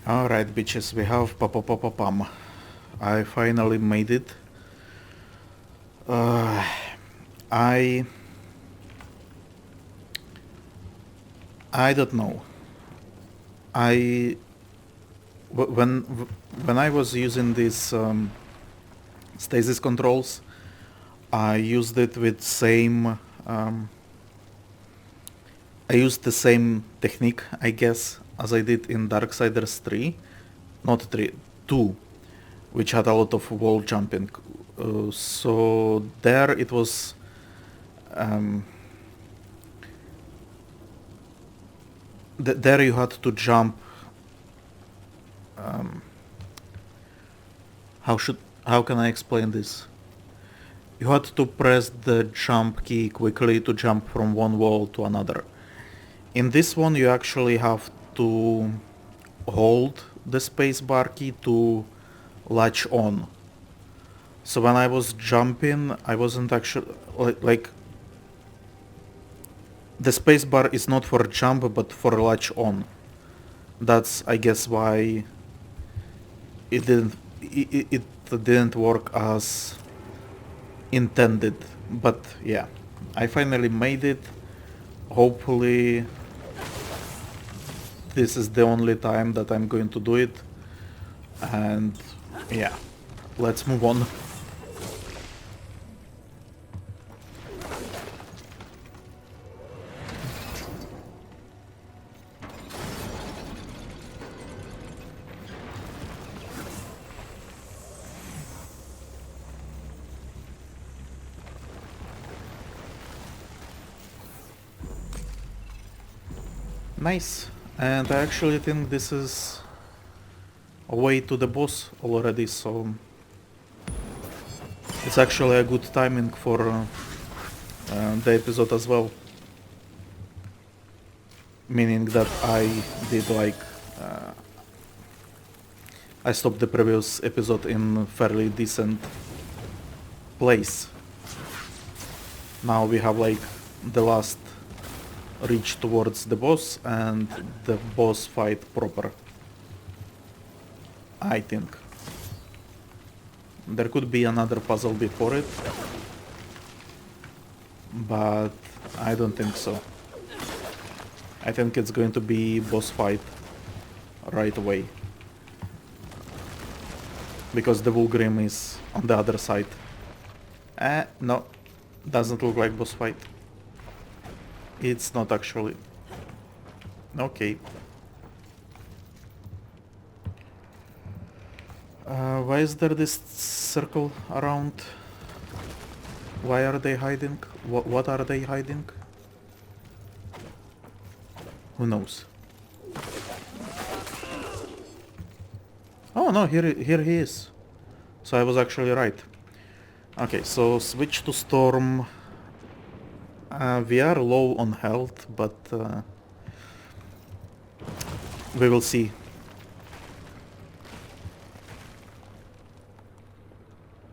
Alright, bitches, we have pam. I finally made it. Uh, I don't know. I when I was using these stasis controls, I used it with same. I used the same technique, I guess, as I did in Darksiders 3, not 3, 2, which had a lot of wall jumping. So there it was. There you had to jump. How can I explain this? You had to press the jump key quickly to jump from one wall to another. In this one you actually have to hold the spacebar key to latch on. So when I was jumping, I wasn't actually like the spacebar is not for jump but for latch on. That's, I guess, why it didn't work as intended. But yeah, I finally made it. Hopefully this is the only time that I'm going to do it. And yeah, let's move on. Nice. And I actually think this is a way to the boss already, so it's actually a good timing for the episode as well. Meaning that I did I stopped the previous episode in fairly decent place. Now we have the last reach towards the boss and the boss fight proper. I think. There could be another puzzle before it, but I don't think so. I think it's going to be boss fight right away. Because the Vulgrim is on the other side. No, doesn't look like boss fight. It's not actually. Okay. Why is there this circle around? Why are they hiding? What are they hiding? Who knows? Oh no, here he is. So I was actually right. Okay, so switch to Storm. We are low on health, but we will see.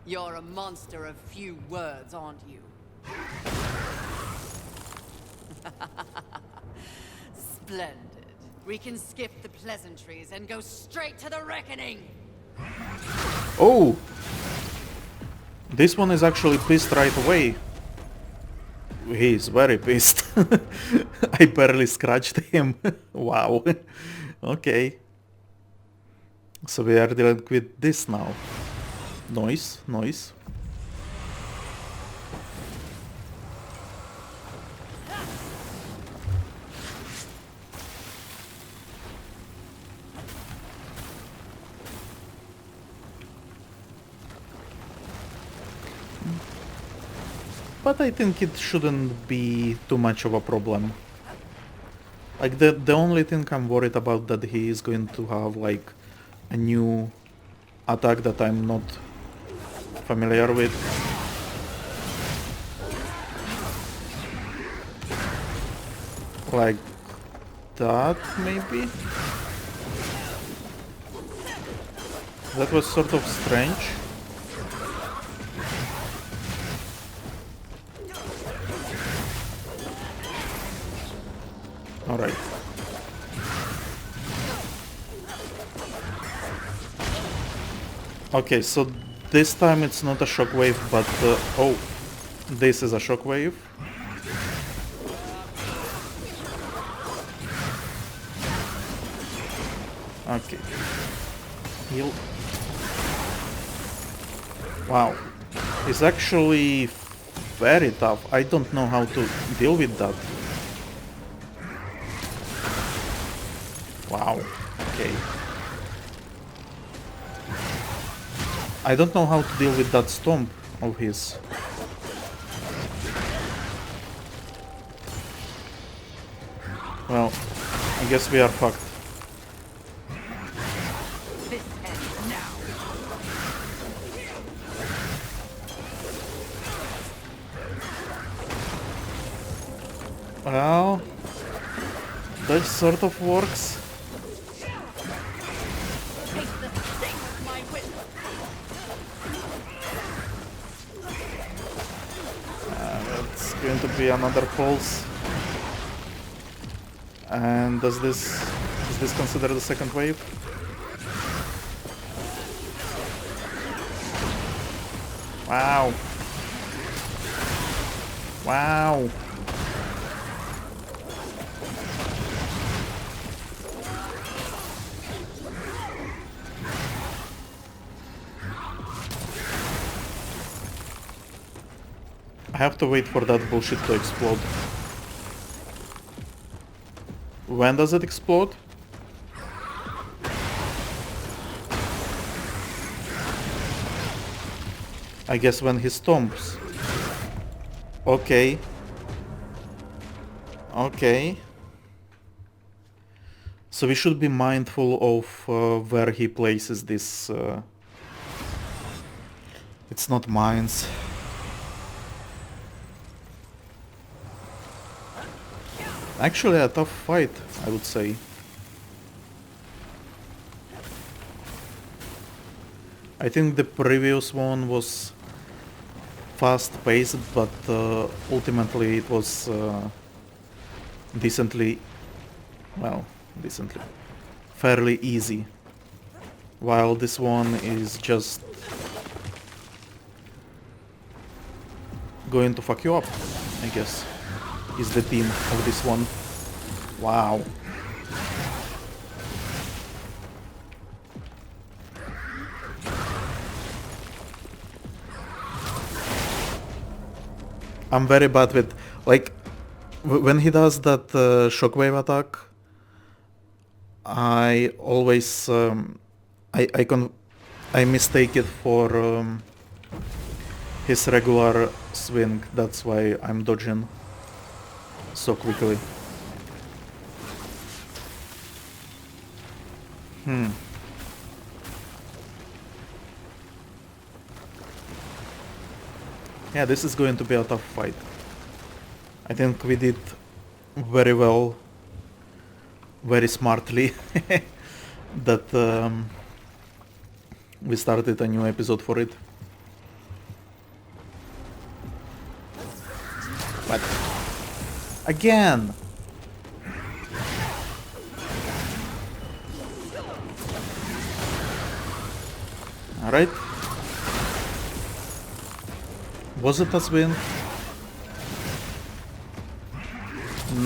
You're a monster of few words, aren't you? Splendid. We can skip the pleasantries and go straight to the reckoning! Oh! This one is actually pissed right away. He is very pissed. I barely scratched him. Wow. Okay. So we are dealing with this now. Noise. But I think it shouldn't be too much of a problem. Like the only thing I'm worried about that he is going to have a new attack that I'm not familiar with. Like that, maybe? That was sort of strange. Alright. Okay, so this time it's not a shockwave, but oh, this is a shockwave. Okay. Heal. Wow. It's actually very tough. I don't know how to deal with that. Wow. Okay. I don't know how to deal with that stomp of his. Well, I guess we are fucked. This ends now. Well, that sort of works. Taste the sting of my whip. It's going to be another pulse. And is this considered the second wave? Wow. Wow. I have to wait for that bullshit to explode. When does it explode? I guess when he stomps. Okay. Okay. So we should be mindful of where he places this. It's not mines. Actually a tough fight, I would say. I think the previous one was fast-paced, but ultimately it was decently, fairly easy. While this one is just going to fuck you up, I guess, is the theme of this one. Wow. I'm very bad with, like, when he does that shockwave attack, I always, I mistake it for his regular swing. That's why I'm dodging so quickly. Yeah, this is going to be a tough fight. I think we did very well, very smartly, that we started a new episode for it. But again! Alright. Was it a swing?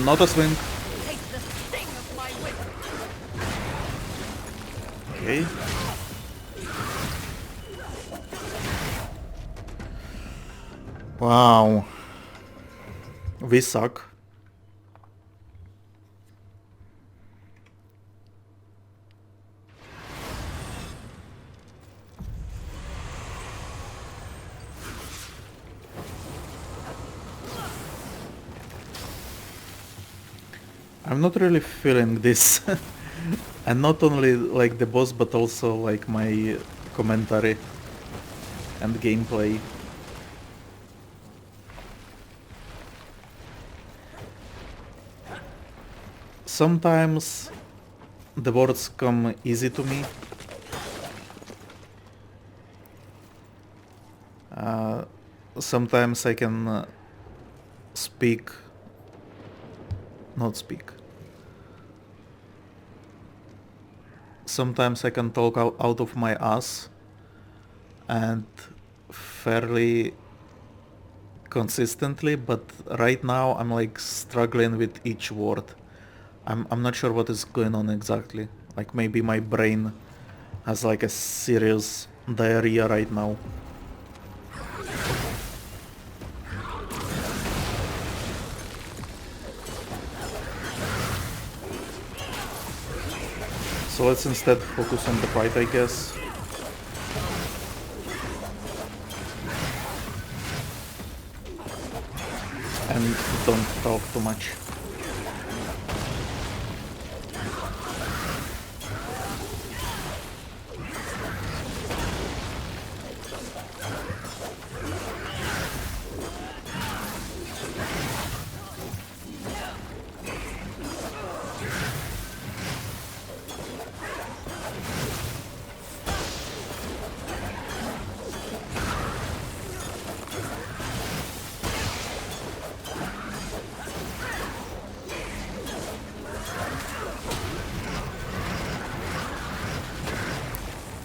Not a swing. Taste the sting of my whip. Okay. Wow. We suck. I'm not really feeling this. And not only like the boss, but also like my commentary and gameplay. Sometimes the words come easy to me. Sometimes I can not speak. Sometimes I can talk out of my ass and fairly consistently, but right now I'm like struggling with each word. I'm not sure what is going on exactly. Like maybe my brain has like a serious diarrhea right now. So let's instead focus on the fight, I guess. And don't talk too much.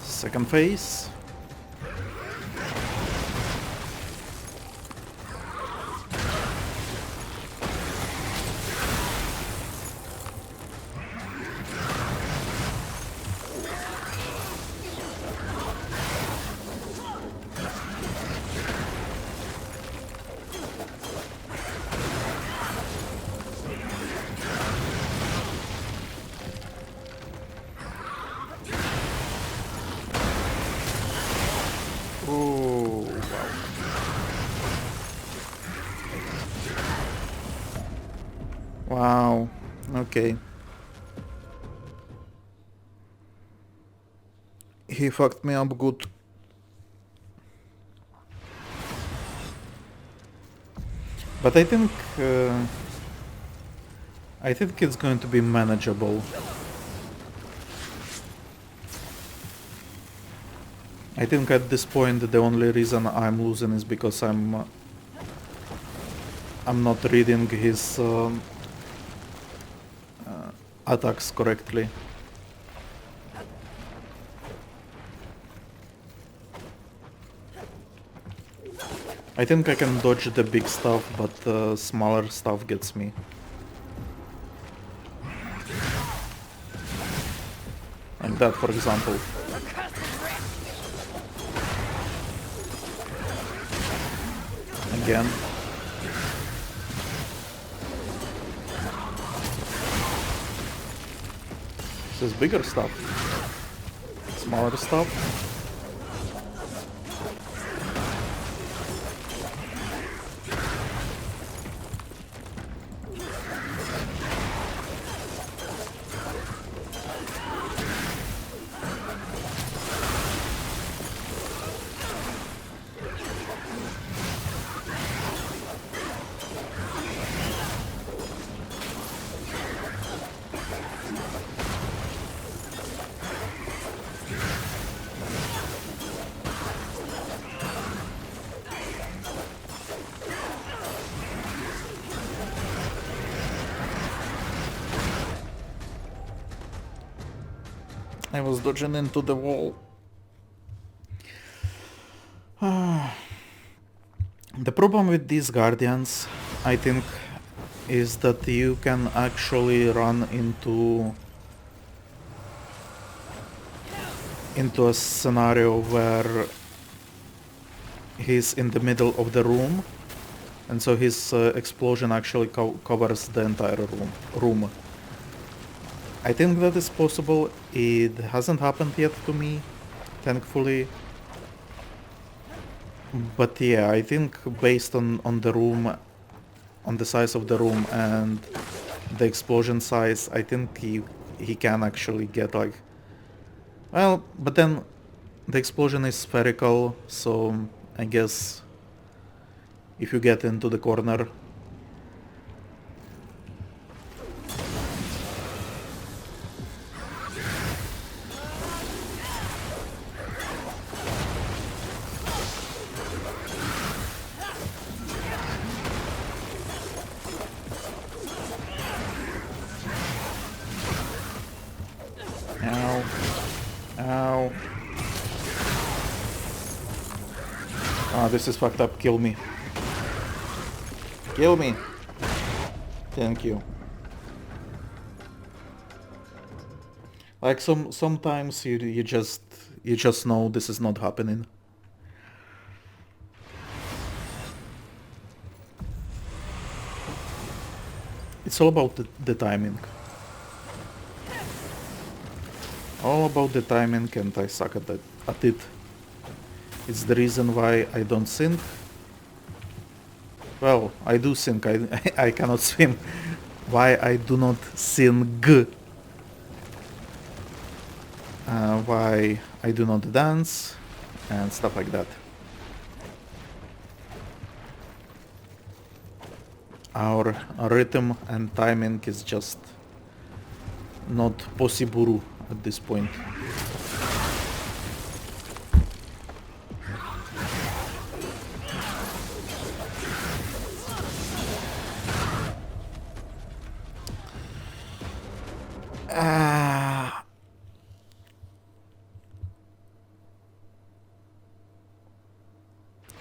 Second phase. Oh, wow. Wow. Okay. He fucked me up good. But I think it's going to be manageable. I think at this point the only reason I'm losing is because I'm not reading his attacks correctly. I think I can dodge the big stuff, but the smaller stuff gets me. Like that, for example. Again. This is bigger stuff. Smaller stuff. I was dodging into the wall. The problem with these guardians, I think, is that you can actually run into a scenario where he's in the middle of the room, and so his explosion actually covers the entire room. I think that is possible. It hasn't happened yet to me, thankfully. But yeah, I think based on the room, on the size of the room and the explosion size, I think he can actually get like... Well, but then the explosion is spherical, so I guess if you get into the corner... Ow. Ow. Ah, this is fucked up. Kill me. Kill me. Thank you. Like sometimes you just know this is not happening. It's all about the timing. All about the timing, and I suck at it. It's the reason why I don't sink. Well, I do sink. I cannot swim. Why I do not sing. Why I do not dance and stuff like that. Our rhythm and timing is just not possible at this point.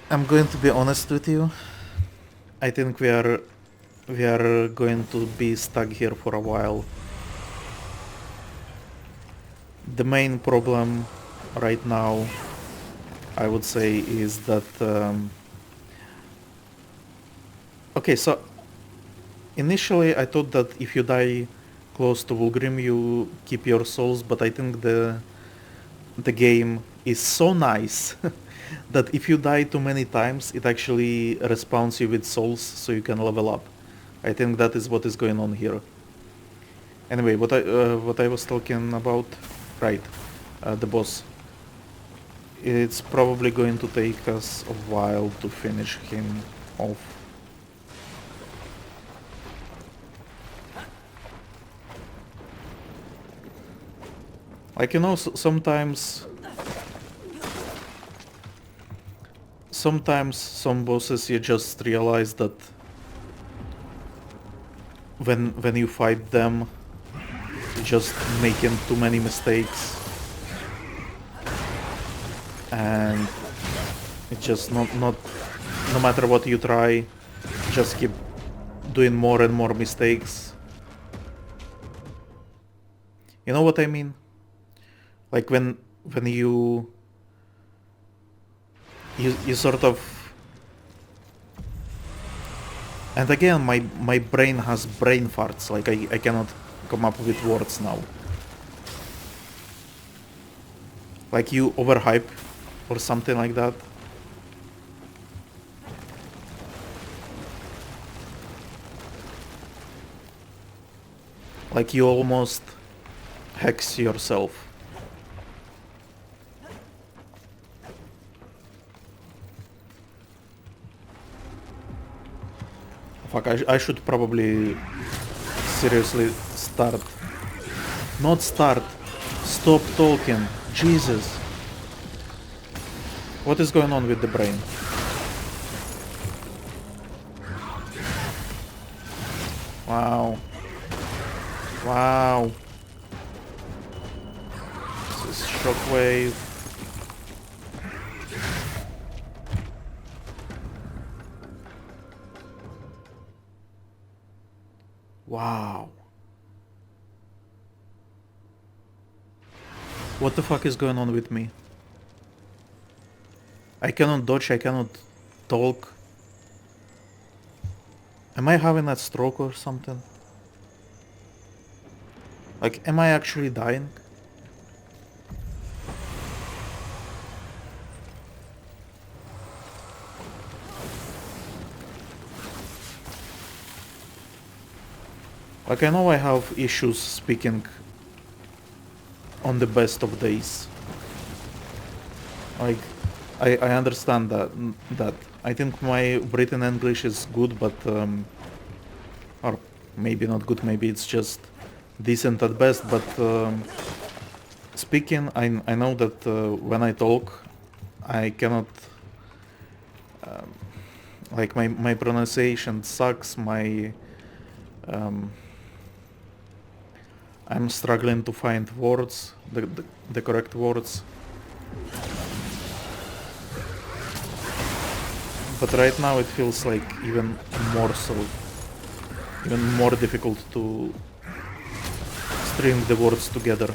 I'm going to be honest with you. I think we are going to be stuck here for a while. The main problem right now, I would say, is that okay, so initially I thought that if you die close to Vulgrim you keep your souls, but I think the game is so nice that if you die too many times it actually respawns you with souls so you can level up. I think that is what is going on here. Anyway, what I was talking about, right, the boss. It's probably going to take us a while to finish him off. Like, you know, sometimes some bosses you just realize that when you fight them you're just making too many mistakes and it's just not no matter what you try, just keep doing more and more mistakes. You know what I mean? Like when you sort of, and again my brain has brain farts, like I cannot come up with words now. Like you overhype or something like that. Like you almost hex yourself. Fuck, I should probably seriously start. Not start. Stop talking. Jesus. What is going on with the brain? Wow. Wow. This is shockwave. Wow. What the fuck is going on with me? I cannot dodge, I cannot talk. Am I having a stroke or something? Like, am I actually dying? Like, I know I have issues speaking on the best of days. Like, I understand that. I think my written English is good, but or maybe not good, maybe it's just decent at best, but speaking, I know that when I talk, I cannot, like my pronunciation sucks, I'm struggling to find words, the correct words. But right now it feels like even more so. Even more difficult to string the words together.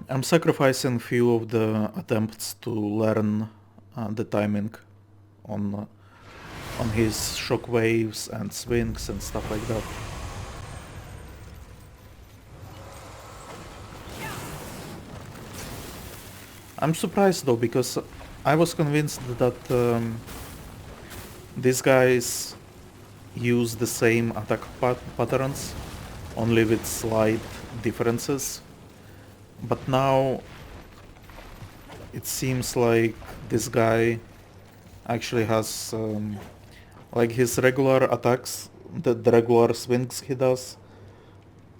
I'm sacrificing few of the attempts to learn the timing on his shockwaves and swings and stuff like that. I'm surprised though, because I was convinced that these guys use the same attack patterns, only with slight differences. But now it seems like this guy actually has like his regular attacks, the regular swings he does,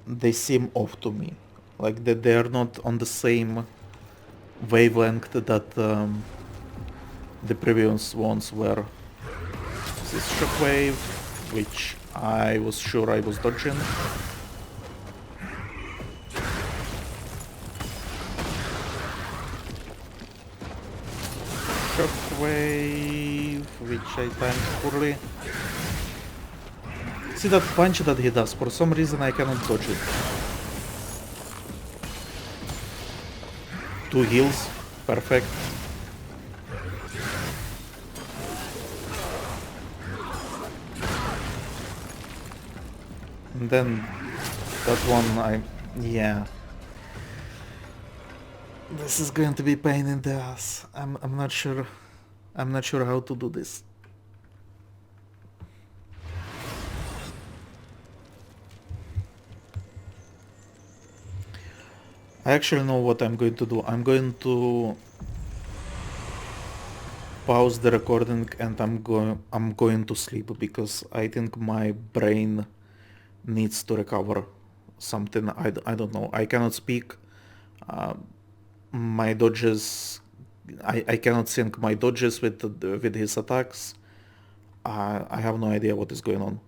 they seem off to me. Like that they are not on the same wavelength that the previous ones were. This shockwave, which I was sure I was dodging. Shockwave, which I timed poorly. See that punch that he does, for some reason I cannot dodge it. 2 heals, perfect. And then that one yeah. This is going to be pain in the ass. I'm not sure how to do this. I actually know what I'm going to do. I'm going to pause the recording and I'm going to sleep, because I think my brain needs to recover something. I don't know. I cannot speak. My dodges, I cannot sync my dodges with his attacks. I have no idea what is going on.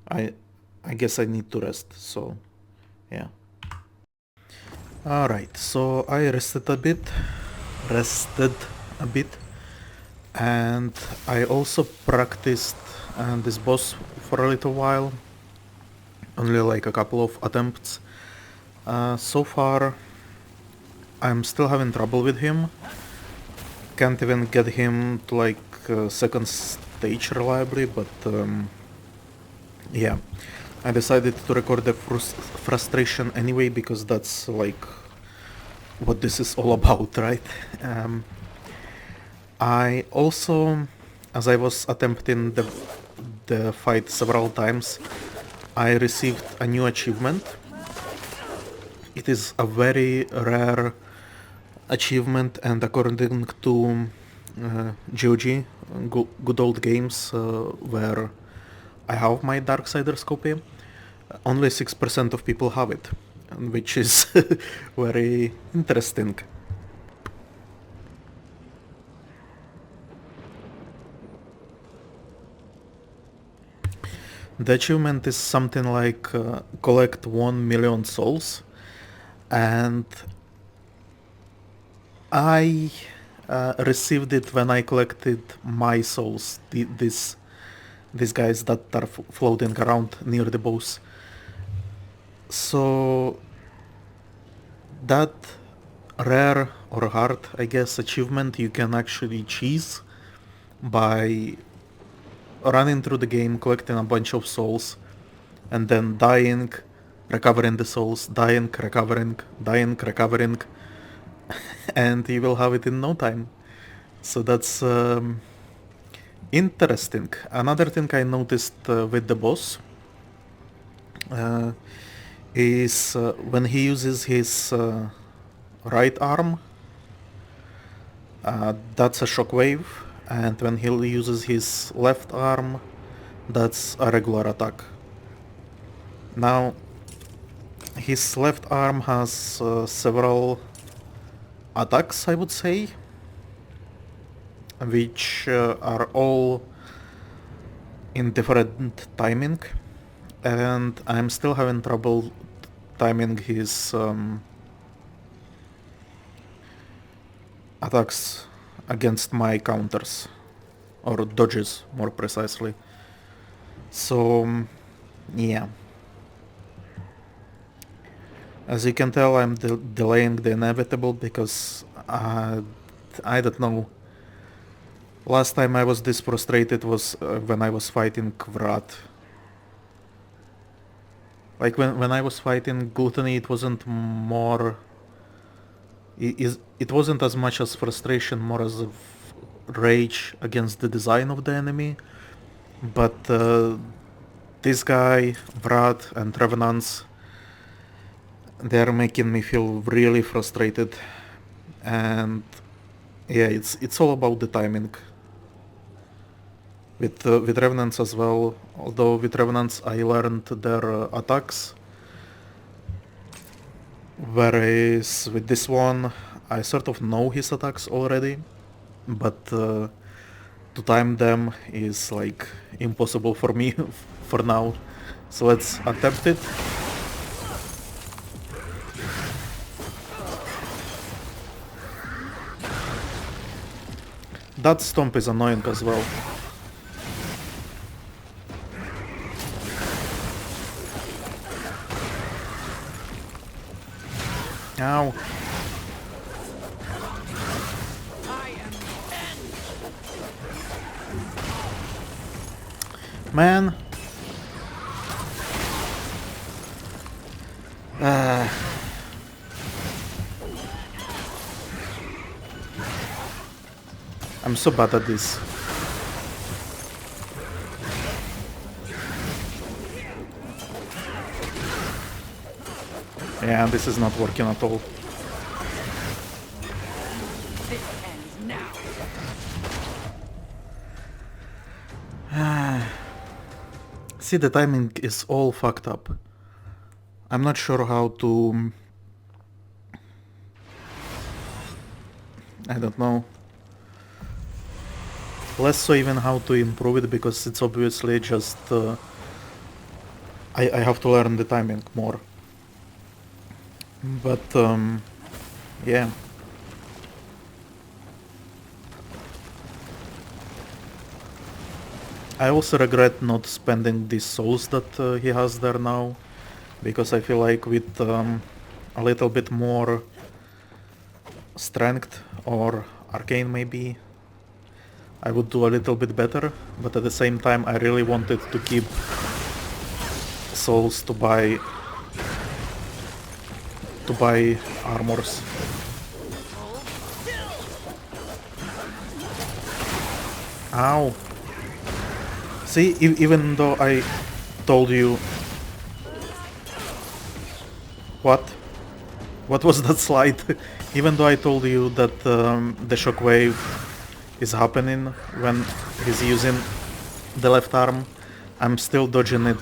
I guess I need to rest. So yeah. Alright, so I rested a bit, and I also practiced this boss for a little while, only like a couple of attempts. So far I'm still having trouble with him, can't even get him to like second stage reliably, but yeah. I decided to record the frustration anyway, because that's like what this is all about, right? I also, as I was attempting the fight several times, I received a new achievement. It is a very rare achievement, and according to GOG, good old games, where I have my Darksiders copy, only 6% of people have it, which is very interesting. The achievement is something like collect 1 million souls, and I received it when I collected my souls, these guys that are floating around near the boss. So that rare or hard, I guess, achievement you can actually cheese by running through the game, collecting a bunch of souls, and then dying, recovering the souls, dying, recovering, and you will have it in no time. So that's interesting. Another thing I noticed with the boss is when he uses his right arm, that's a shockwave, and when he uses his left arm, that's a regular attack. Now, his left arm has several attacks, I would say, which are all in different timing, and I'm still having trouble timing his attacks against my counters, or dodges more precisely. So, yeah. As you can tell, I'm delaying the inevitable because I don't know. Last time I was this frustrated was when I was fighting Kvrat. Like when I was fighting Gluttony, it wasn't more... It wasn't as much as frustration, more as of rage against the design of the enemy. But this guy, Vrad, and Revenants, they're making me feel really frustrated. And yeah, it's all about the timing. With Revenants as well, although with Revenants I learned their attacks, whereas with this one I sort of know his attacks already, but to time them is like impossible for me for now. So let's attempt it. That stomp is annoying as well. Ow. Man. I'm so bad at this. Yeah, this is not working at all. This ends now. See, the timing is all fucked up. I'm not sure how to... I don't know. Less so even how to improve it, because it's obviously just... I have to learn the timing more. But, yeah. I also regret not spending these souls that he has there now, because I feel like with a little bit more strength or arcane maybe, I would do a little bit better, but at the same time I really wanted to keep souls to buy armors. Ow. See, even though I told you... What? What was that slide? Even though I told you that the shockwave is happening when he's using the left arm, I'm still dodging it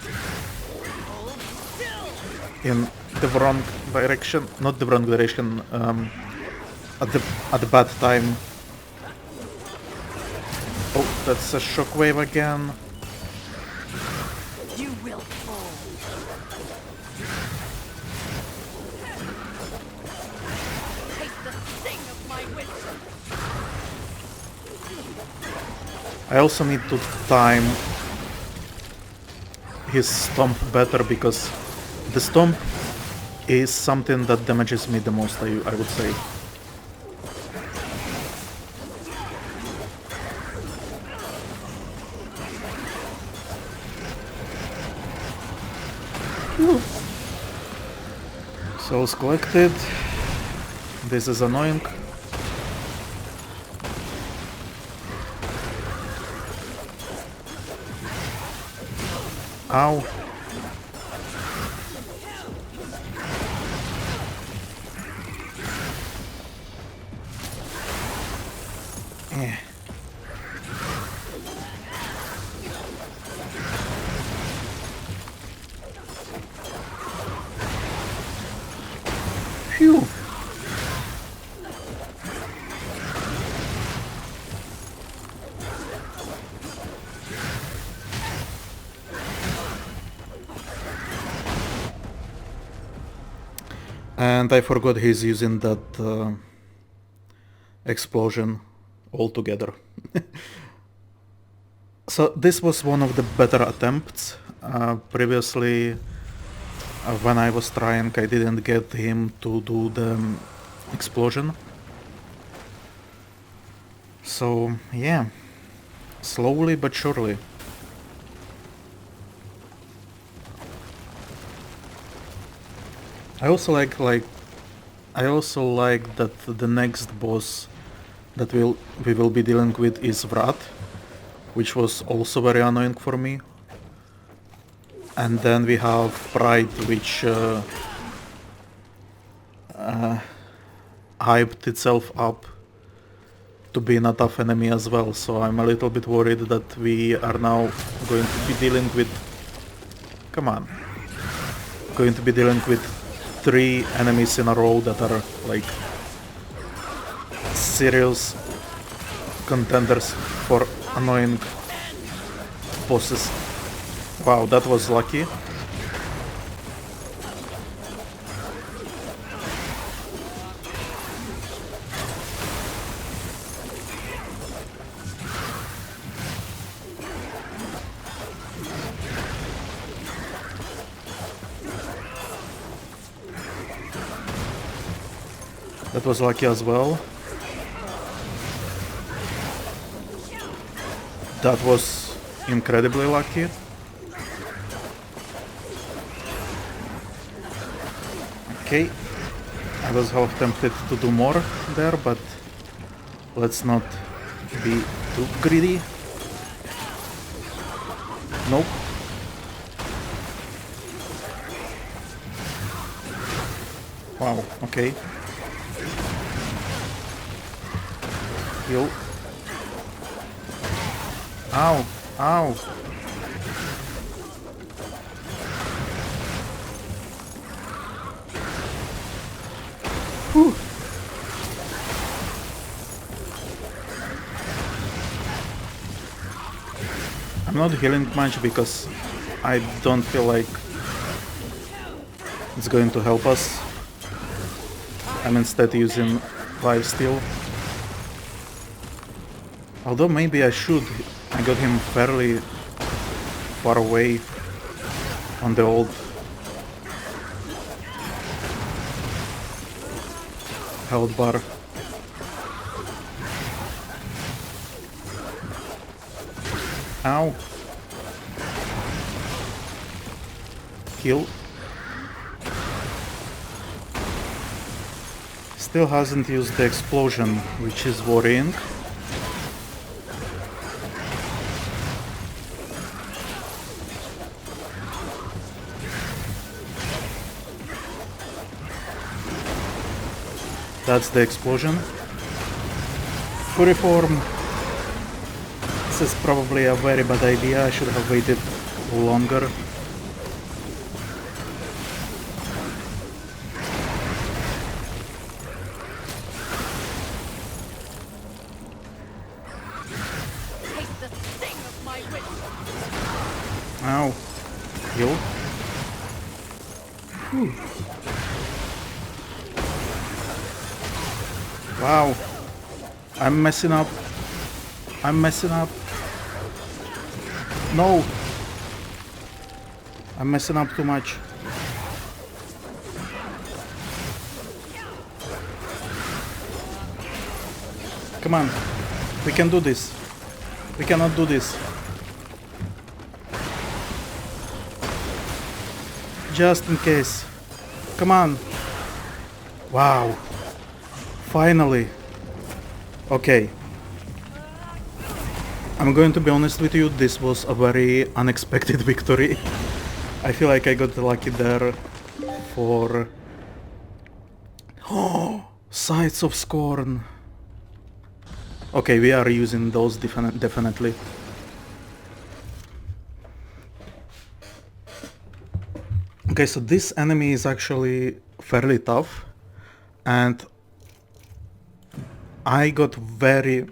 in the wrong direction. Not the wrong direction, at the bad time. Oh, that's a shockwave again. You will fall. Take the sting of my wisdom. I also need to time his stomp better, because the stomp is something that damages me the most, I would say. Souls collected. This is annoying. Ow. Eh. Phew. And I forgot he's using that explosion altogether. So this was one of the better attempts. Previously, when I was trying, I didn't get him to do the explosion. So yeah, slowly but surely. I also like that the next boss that we will be dealing with is Vrat, which was also very annoying for me. And then we have Pride, which hyped itself up to being a tough enemy as well, so I'm a little bit worried that we are now going to be dealing with... Come on. Going to be dealing with 3 enemies in a row that are like serious contenders for annoying bosses. Wow, that was lucky. That was lucky as well. That was incredibly lucky. Okay, I was half tempted to do more there, but let's not be too greedy. Nope. Wow, okay. Heal. Ow, ow. Whew. I'm not healing much because I don't feel like it's going to help us. I'm instead using lifesteal. Although maybe I should. I got him fairly far away on the old health bar. Ow. Kill. Still hasn't used the explosion, which is worrying. That's the explosion. Fury form. This is probably a very bad idea. I should have waited longer. Ow. Heal. Whew. Wow. I'm messing up. I'm messing up. No. I'm messing up too much. Come on. We can do this. We cannot do this. Just in case. Come on. Wow. Finally. Okay. I'm going to be honest with you, this was a very unexpected victory. I feel like I got lucky there for... Oh! Sights of Scorn. Okay, we are using those definitely. Okay, so this enemy is actually fairly tough, and I got very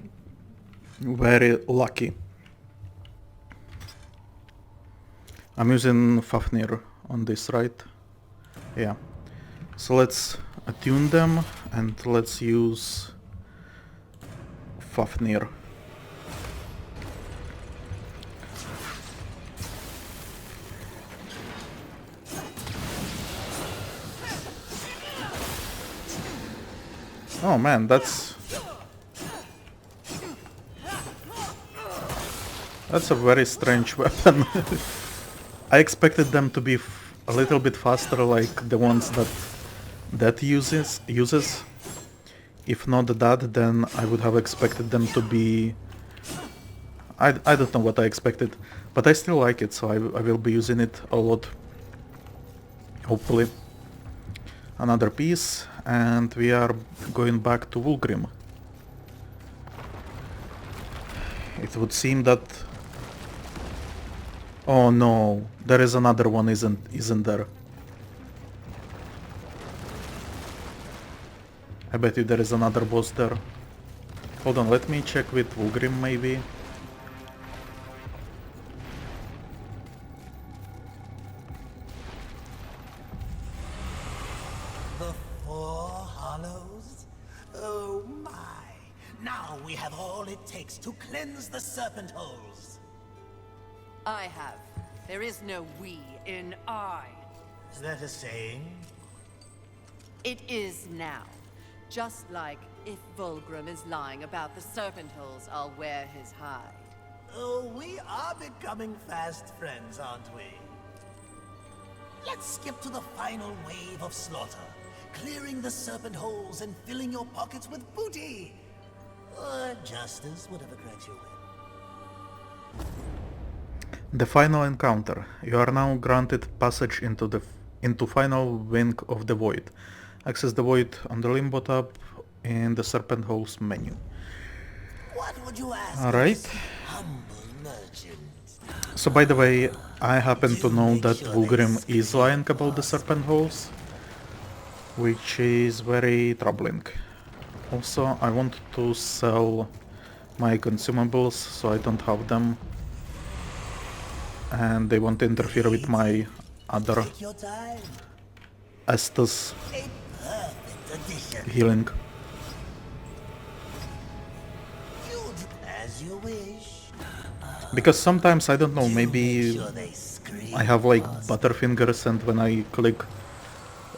lucky. I'm using Fafnir on this, right? Yeah. So let's attune them and let's use Fafnir. Oh man, that's a very strange weapon. I expected them to be a little bit faster, like the ones that uses. If not that, then I would have expected them to be... I don't know what I expected, but I still like it, so I will be using it a lot. Hopefully. Another piece, and we are going back to Vulgrim. It would seem that... Oh no, there is another one, isn't there? I bet you there is another boss there. Hold on, let me check with Vulgrim maybe. The Four Hollows? Oh my! Now we have all it takes to cleanse the Serpent Holes. I have. There is no we in I. Is that a saying? It is now. Just like if Vulgrim is lying about the Serpent Holes, I'll wear his hide. Oh, we are becoming fast friends, aren't we? Let's skip to the final wave of slaughter, clearing the Serpent Holes and filling your pockets with booty. Or justice, whatever cracks your whip. The final encounter. You are now granted passage into final wing of the void. Access the void on the Limbo tab in the Serpent Holes menu. What would you ask? Alright. Humble merchant. So by the way, I happen to know that Vulgrim is lying about the Serpent Holes, which is very troubling. Also, I want to sell my consumables so I don't have them, and they won't interfere with my other Take your time. Estus A perfect addition. healing. As you wish. Because sometimes, I don't know, maybe Sure they scream. I have like butterfingers, and when I click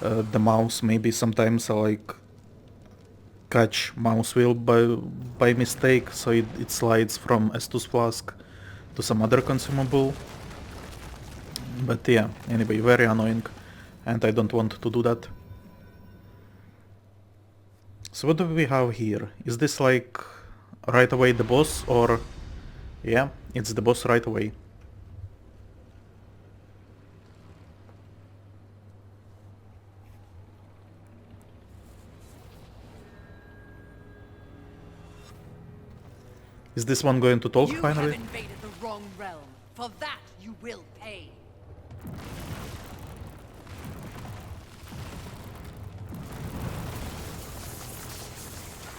the mouse, maybe sometimes I like catch mouse wheel by mistake, so it slides from Estus flask to some other consumable. But yeah, anyway, very annoying, and I don't want to do that. So what do we have here? Is this like right away the boss, or... Yeah, it's the boss right away. Is this one going to talk You finally? have invaded the wrong realm. For that, you will pay.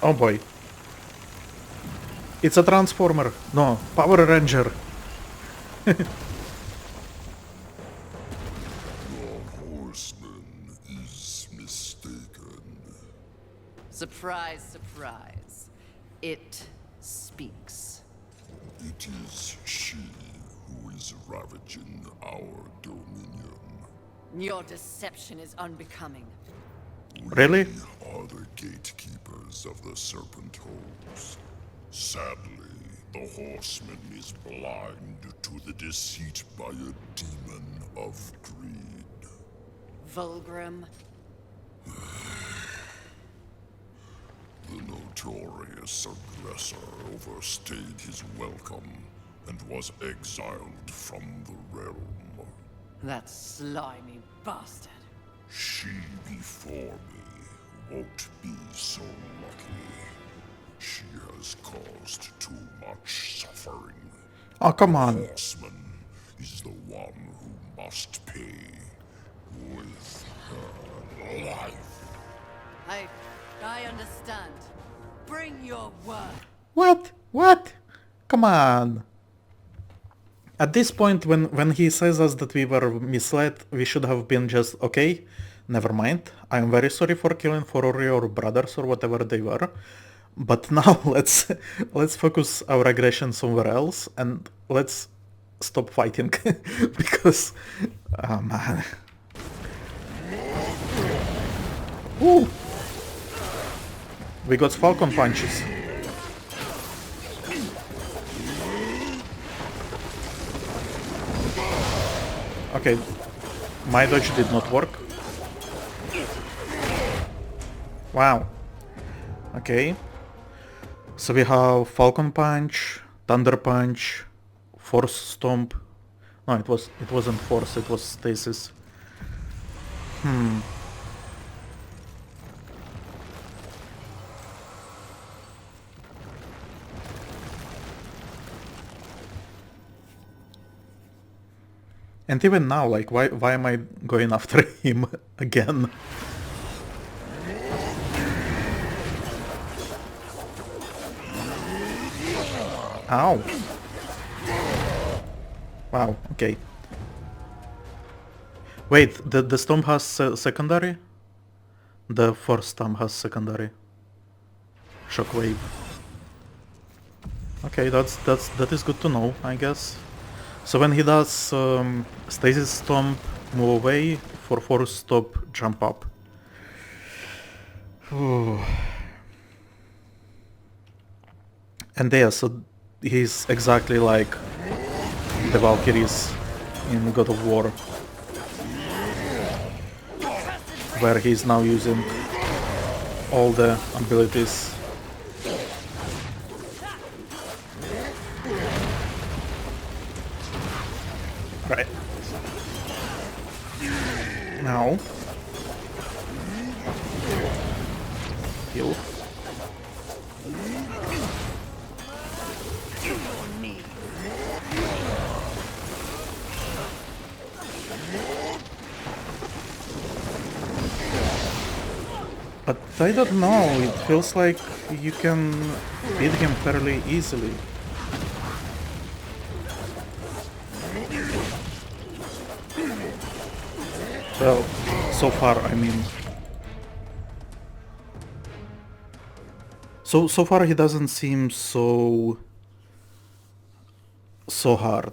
Oh boy. It's a transformer. No, Power Ranger. Your horseman is mistaken. Surprise, surprise. It speaks. It is she who is ravaging our dominion. Your deception is unbecoming. Really? We are the gatekeepers of the Serpent Holes. Sadly, the horseman is blind to the deceit by a demon of greed. Vulgrim, The notorious aggressor overstayed his welcome and was exiled from the realm. that slimy bastard. She before me won't be so lucky. She has caused too much suffering. Oh, come on. Horseman is the one who must pay with her life. I understand. Bring your word. What? What? Come on. At this point, when he says us that we were misled, we should have been just, okay, Never mind. I'm very sorry for killing for your brothers or whatever they were. But now let's focus our aggression somewhere else and let's stop fighting because oh man. Ooh. We got falcon punches. Okay, my dodge did not work. Wow. Okay. So we have Falcon Punch, Thunder Punch, Force Stomp. No, it wasn't Force, it was Stasis. And even now, like, why am I going after him again? Ow. Wow, okay. Wait, the stomp has secondary? The first stomp has secondary. Shockwave. Okay, that is good to know, I guess. So when he does Stasis Stomp, move away, for Force Stop, jump up. Ooh. And yeah, so he's exactly like the Valkyries in God of War, where he's now using all the abilities. Right. Now. Heal. But I don't know, it feels like you can beat him fairly easily. Well, so far, I mean. So far he doesn't seem so hard.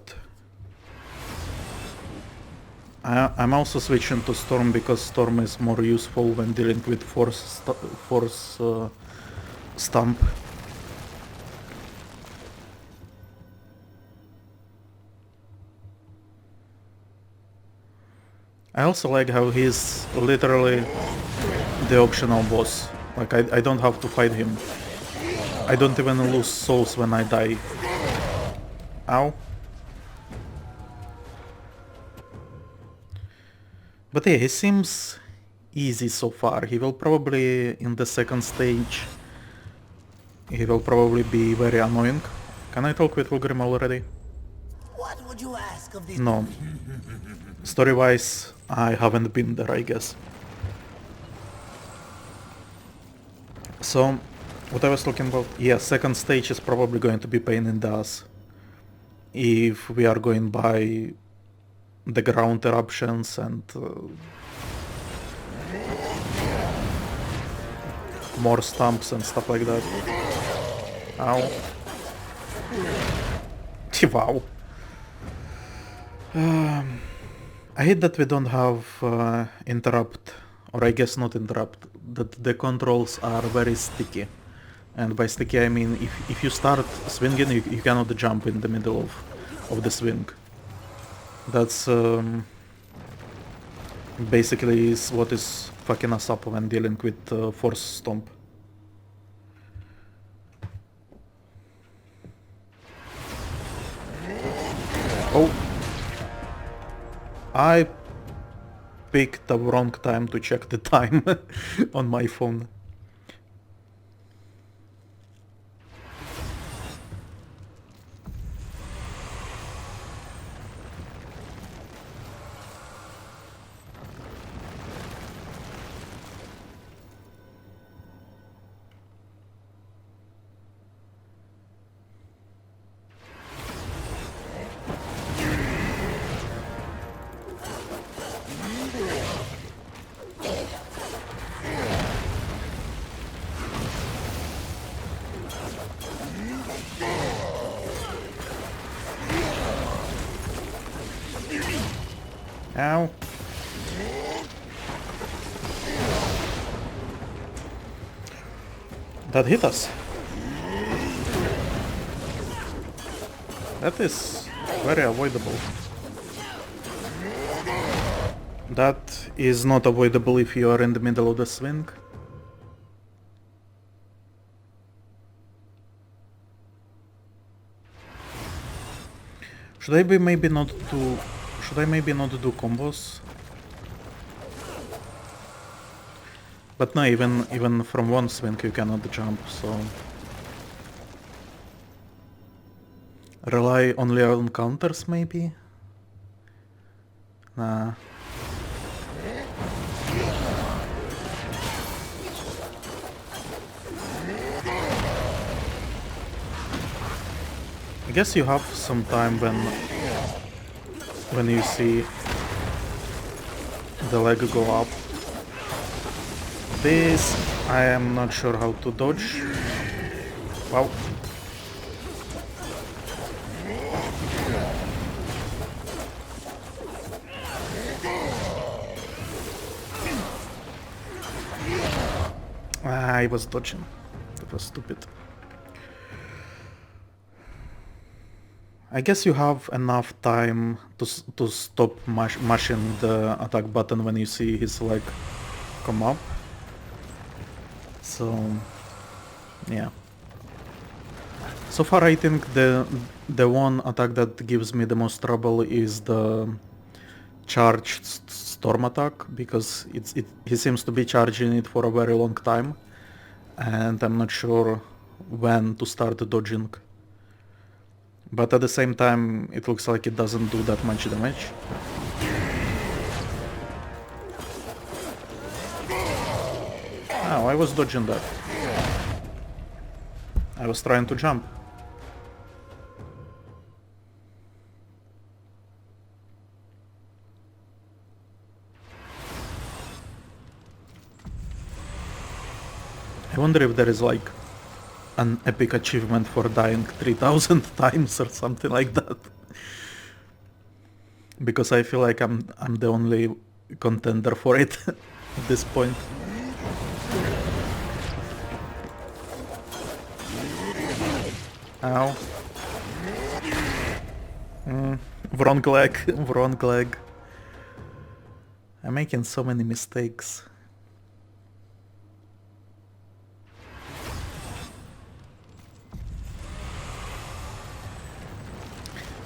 I'm also switching to Storm because Storm is more useful when dealing with Force Stomp. I also like how he's literally the optional boss. Like I don't have to fight him. I don't even lose souls when I die. Ow. But yeah, he seems easy so far. He will probably, in the second stage, he will probably be very annoying. Can I talk with Vulgrim already? What would you ask of these? No. Story-wise, I haven't been there, I guess. So, what I was talking about, yeah, second stage is probably going to be pain in the ass. If we are going by the ground eruptions and more stumps and stuff like that. Ow. Wow. I hate that we don't have interrupt, or I guess not interrupt, that the controls are very sticky. And by sticky I mean if you start swinging you cannot jump in the middle of the swing. That's basically is what is fucking us up when dealing with Force Stomp. Oh! I picked the wrong time to check the time on my phone. Ow. That hit us. That is very avoidable. That is not avoidable if you are in the middle of the swing. Should I maybe not do combos? But no, even from one swing you cannot jump, so rely only on counters maybe? Nah. I guess you have some time when you see the leg go up. This I am not sure how to dodge. Wow. I was dodging. That was stupid. I guess you have enough time to stop mashing the attack button when you see his leg come up. So yeah. So far I think the one attack that gives me the most trouble is the charged storm attack, because he seems to be charging it for a very long time, and I'm not sure when to start dodging. But at the same time, it looks like it doesn't do that much damage. Oh, I was dodging that. I was trying to jump. I wonder if there is like an epic achievement for dying 3000 times or something like that. Because I feel like I'm the only contender for it at this point. Ow. Wrong leg, wrong leg. I'm making so many mistakes.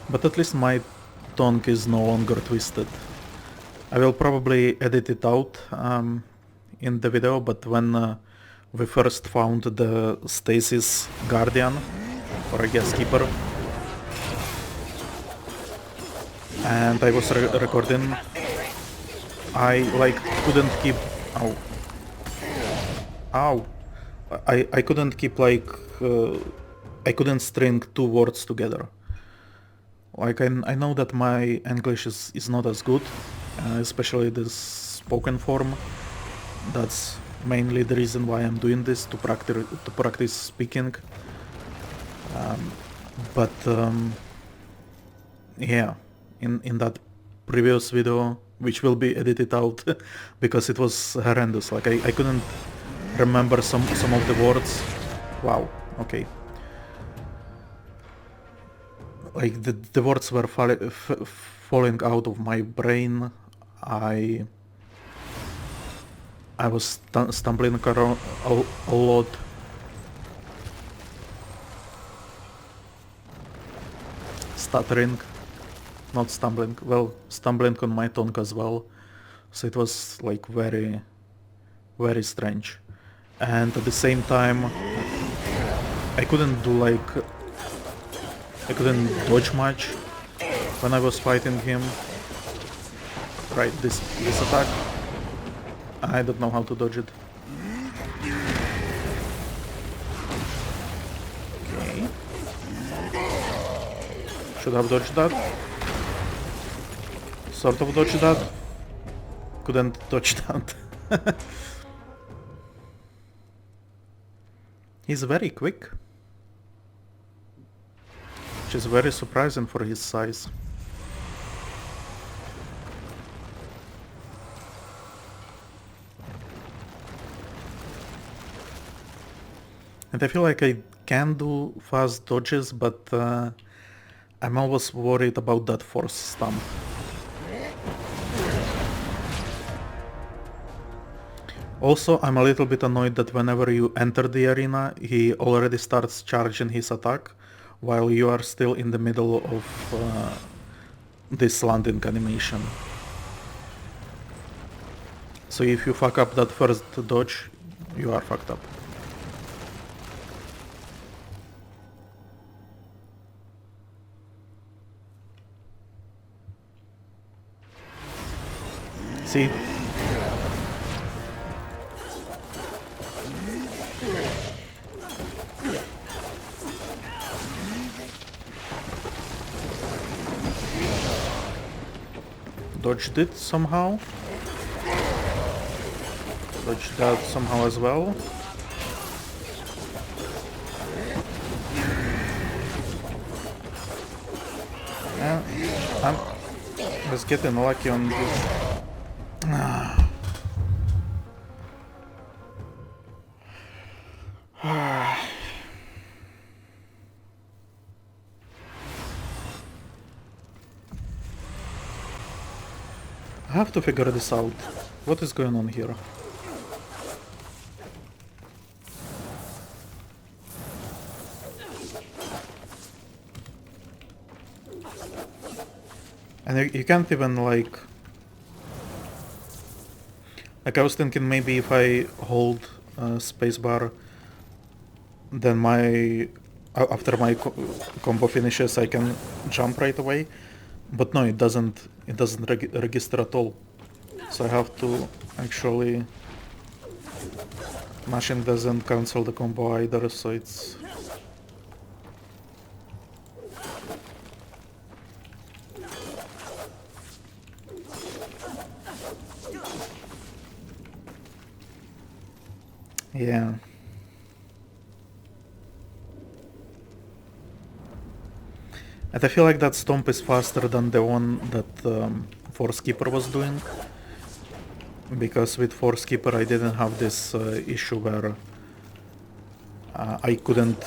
But at least my tongue is no longer twisted. I will probably edit it out in the video, but when we first found the Stasis Guardian, or I guess Keeper, and I was recording, I like couldn't keep... Ow. Ow. I couldn't keep like... I couldn't string two words together. Like, I know that my English is not as good, especially this spoken form. That's mainly the reason why I'm doing this, to practice speaking. Yeah, in that previous video, which will be edited out because it was horrendous. Like, I couldn't remember some of the words. Wow, okay. Like the words were falling out of my brain. I was stumbling around a lot. Stuttering, not stumbling. Well, stumbling on my tongue as well. So it was like very, very strange. And at the same time, I couldn't dodge much when I was fighting him. Right, this attack. I don't know how to dodge it. Okay. Should have dodged that. Sort of dodged that. Couldn't dodge that. He's very quick. Which is very surprising for his size. And I feel like I can do fast dodges, but I'm always worried about that force stump. Also, I'm a little bit annoyed that whenever you enter the arena, he already starts charging his attack, while you are still in the middle of this landing animation. So if you fuck up that first dodge, you are fucked up. See? Dodged it somehow. Dodged that somehow as well. Yeah, I'm just getting lucky on this. I have to figure this out. What is going on here? And you can't even like I was thinking maybe if I hold spacebar, then after my combo finishes I can jump right away. But no, it doesn't register at all. So I have to actually... Mashing doesn't cancel the combo either, so it's... Yeah. And I feel like that stomp is faster than the one that Force Keeper was doing. Because with Force Keeper I didn't have this issue where I couldn't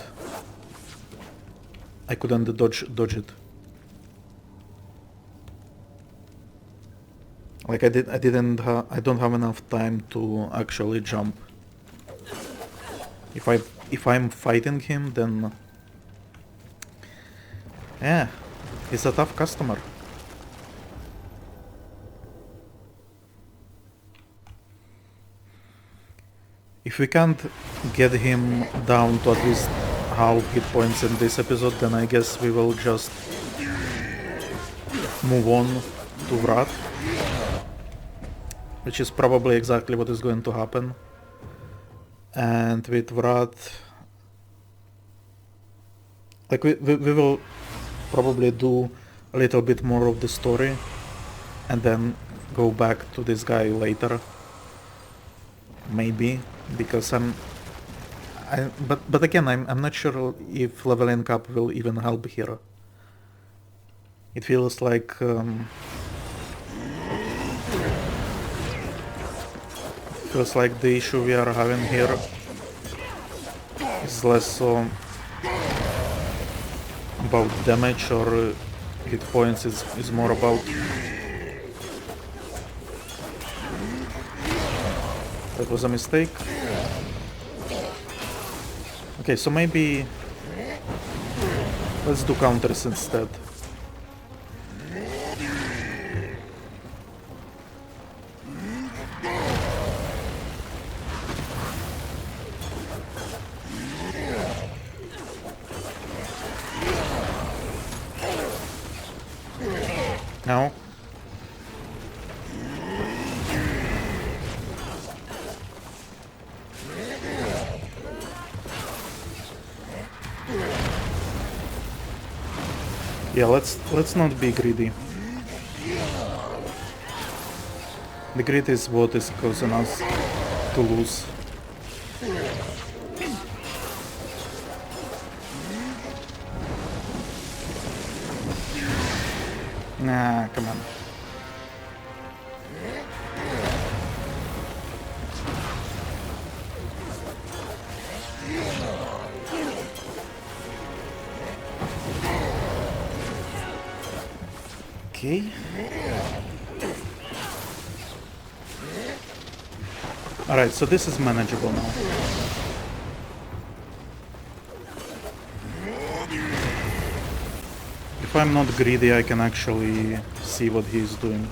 dodge it. Like I don't have enough time to actually jump. If I'm fighting him, then yeah, he's a tough customer. If we can't get him down to at least half hit points in this episode, then I guess we will just move on to Wrath, which is probably exactly what is going to happen. And with Wrath, like we will probably do a little bit more of the story and then go back to this guy later, maybe, because but again I'm not sure if leveling up will even help here. It feels like the issue we are having here is less so about damage or hit points, is more about... That was a mistake. Okay, so maybe let's do counters instead. Now. Yeah, let's not be greedy. The greed is what is causing us to lose. Nah, come on. Okay. Alright, so this is manageable now. If I'm not greedy, I can actually see what he's doing.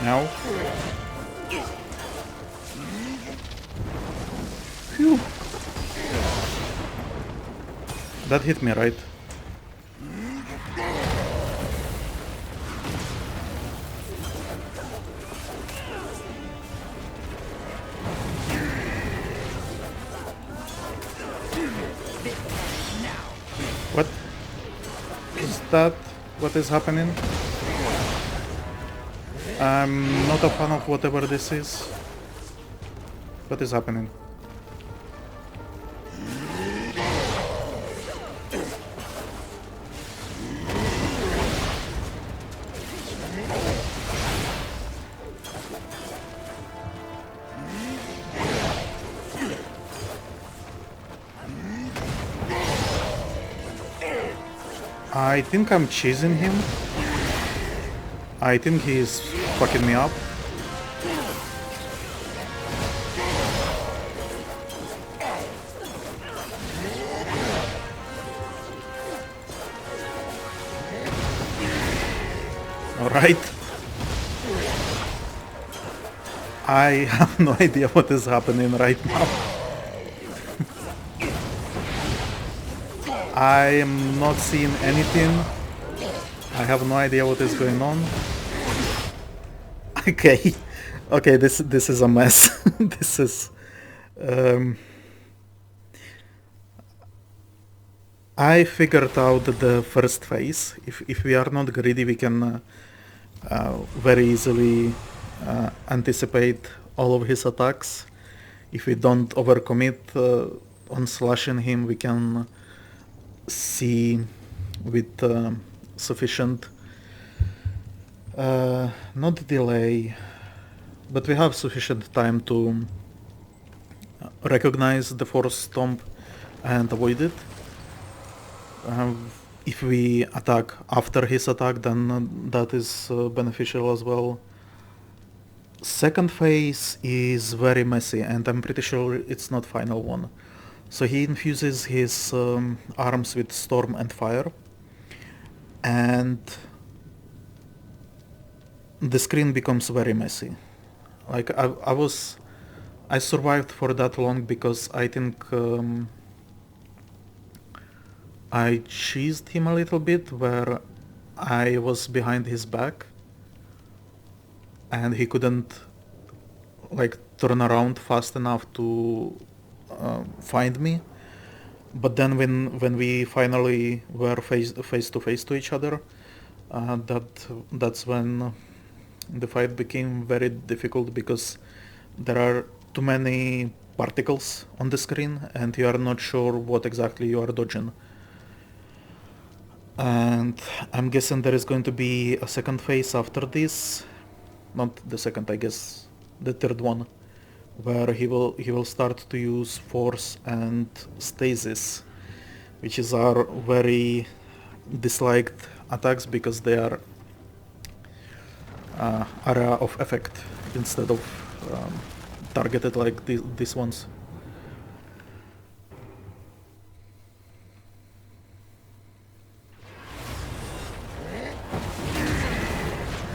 Now. Phew. That hit me, right? What is that? What is happening? I'm not a fan of whatever this is. What is happening? I think I'm chasing him. I think he's fucking me up. Alright. I have no idea what is happening right now. I am not seeing anything. I have no idea what is going on. Okay. Okay, this is a mess. This is I figured out the first phase. If we are not greedy, we can very easily anticipate all of his attacks. If we don't overcommit on slashing him, we can see with sufficient not delay, but we have sufficient time to recognize the force stomp and avoid it. If we attack after his attack, then that is beneficial as well. Second phase is very messy, and I'm pretty sure it's not final one. So he infuses his arms with storm and fire, and the screen becomes very messy. Like I survived for that long because I think I cheesed him a little bit where I was behind his back and he couldn't like turn around fast enough to find me. But then when we finally were face to face to each other, that's when the fight became very difficult because there are too many particles on the screen and you are not sure what exactly you are dodging. And I'm guessing there is going to be a second phase after this. Not the second, I guess the third one, where he will start to use force and stasis, which is our very disliked attacks because they are area of effect instead of targeted like these ones.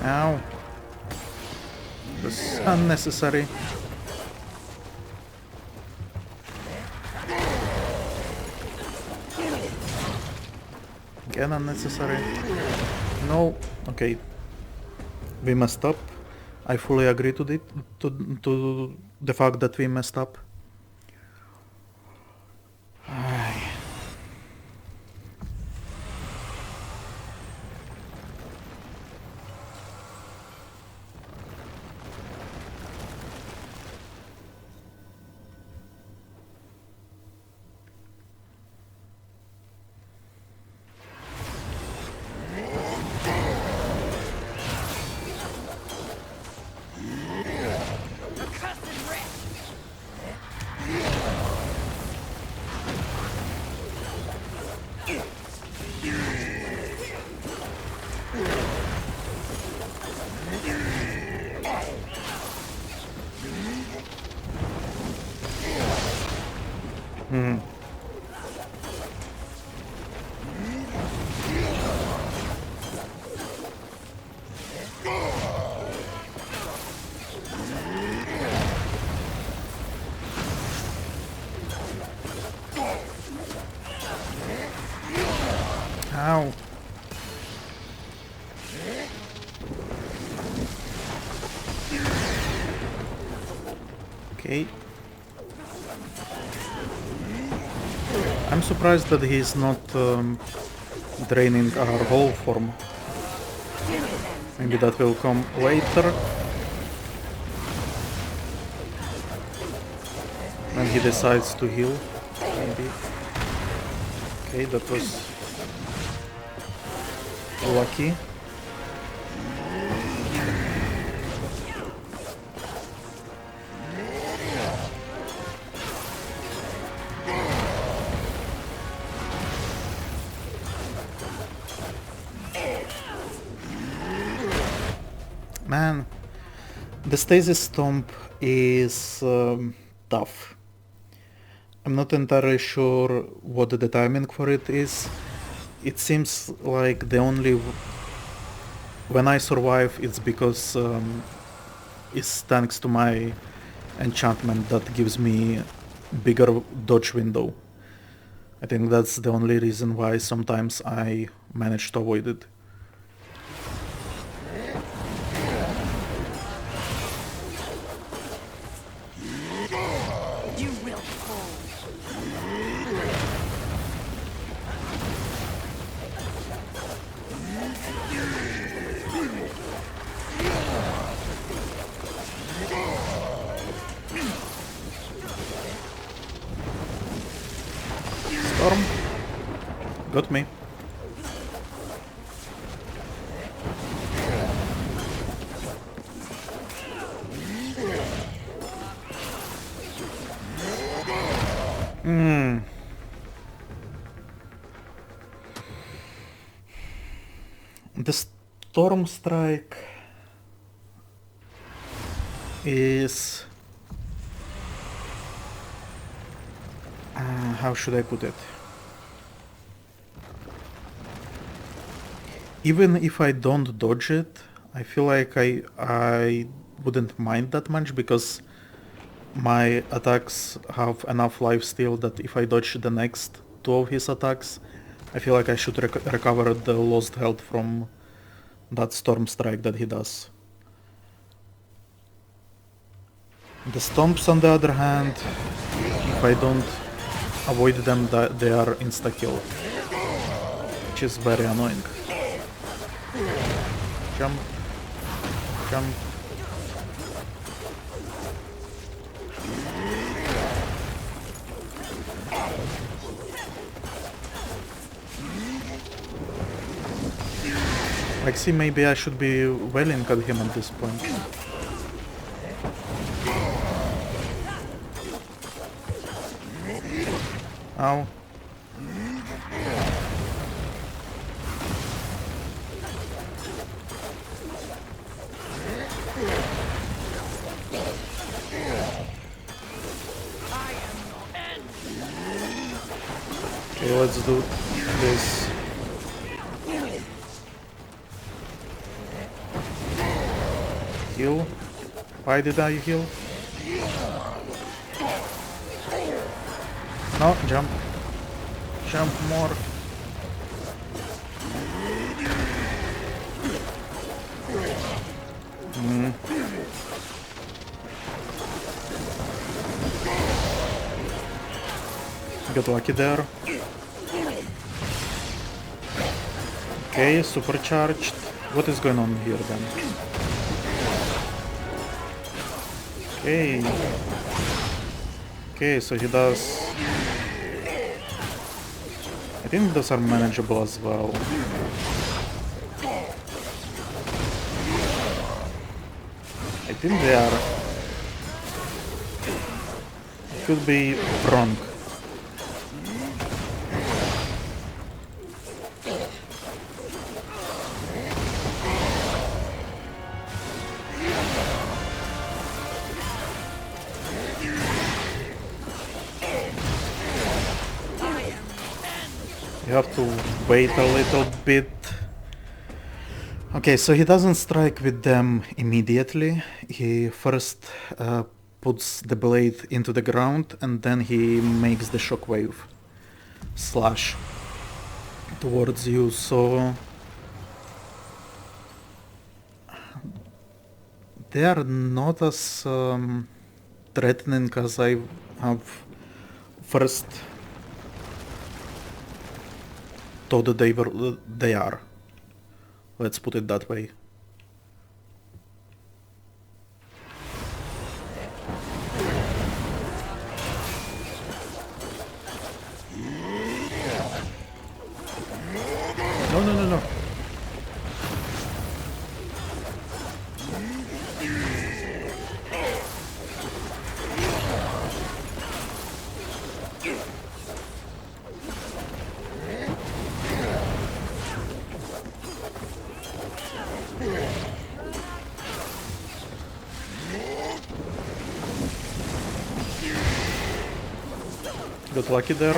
Ow. This is unnecessary. Again unnecessary. No. Okay. We messed up. I fully agree to the fact that we messed up. Ow. Okay. I'm surprised that he's not draining our whole form. Maybe that will come later. When he decides to heal, maybe. Okay, that was lucky. Man, the Stasis Stomp is tough. I'm not entirely sure what the timing for it is. It seems like the only... when I survive, it's because it's thanks to my enchantment that gives me bigger dodge window. I think that's the only reason why sometimes I manage to avoid it. You will fall. Storm. Got me. The Storm Strike is... how should I put it? Even if I don't dodge it, I feel like I wouldn't mind that much because my attacks have enough lifesteal that if I dodge the next two of his attacks, I feel like I should recover the lost health from that Storm Strike that he does. The Stomps, on the other hand, if I don't avoid them, they are insta-kill, which is very annoying. Jump. Jump. Like, see, maybe I should be wailing at him at this point. Ow. Okay, let's do this. Heal. Why did I heal? No, jump. Jump more. Got lucky there. Okay, supercharged. What is going on here then? Okay. Okay, so he does... I think those are manageable as well. I think they are... Could be wrong. You have to wait a little bit. Okay, so he doesn't strike with them immediately. He first puts the blade into the ground and then he makes the shockwave slash. towards you, so they are not as threatening as I have first thought that they are. Let's put it that way. No, no, no, no. Got lucky there.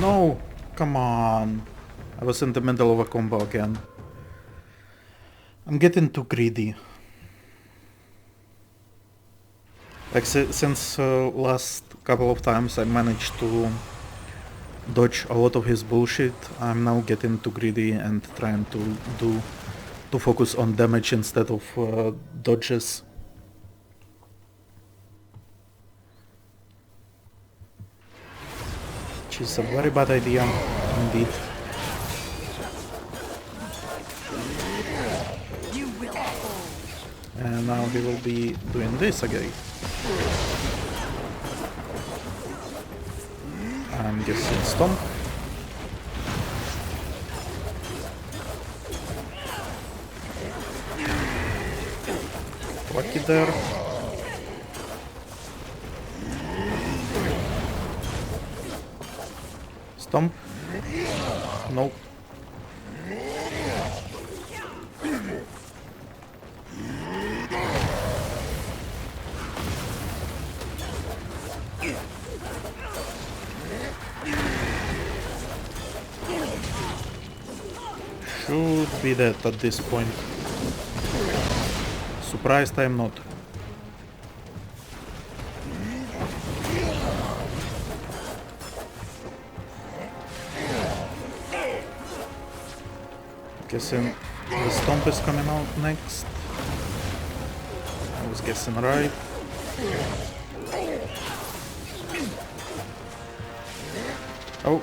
No! Come on! I was in the middle of a combo again. I'm getting too greedy. Like since last couple of times I managed to dodge a lot of his bullshit, I'm now getting too greedy and trying to focus on damage instead of dodges. Which is a very bad idea indeed. You will fall. And now he will be doing this again. I'm guessing stomp. Lucky there. Stomp. Nope. Should be dead at this point. Surprised I'm not. Guessing the stomp is coming out next. I was guessing right. Oh.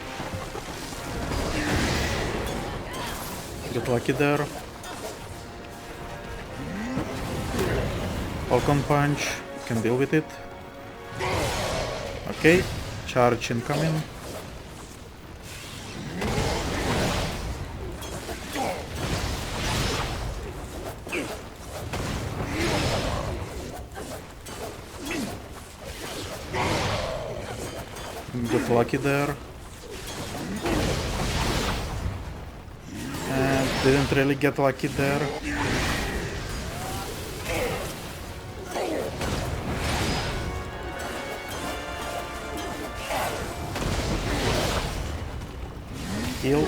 Get lucky there. Falcon punch. Can deal with it. Okay. Charge incoming. Get lucky there. And didn't really get lucky there. Heal.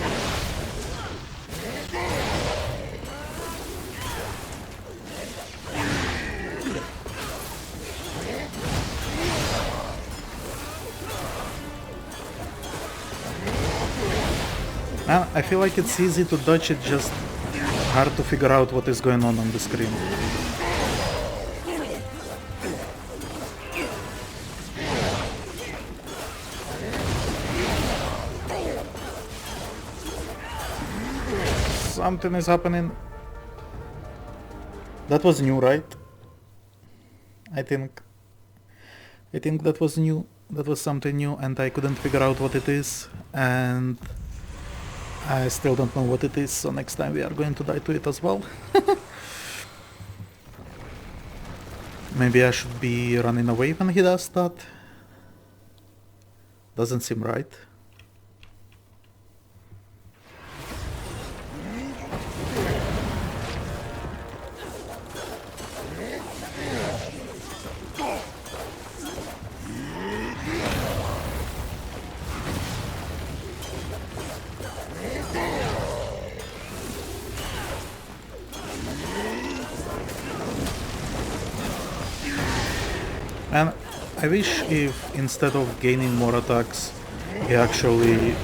Man, I feel like it's easy to dodge, it's just hard to figure out what is going on the screen. Something is happening. That was new, right? I think that was new. That was something new and I couldn't figure out what it is, and I still don't know what it is, so next time we are going to die to it as well. Maybe I should be running away when he does that. Doesn't seem right. And I wish if instead of gaining more attacks he actually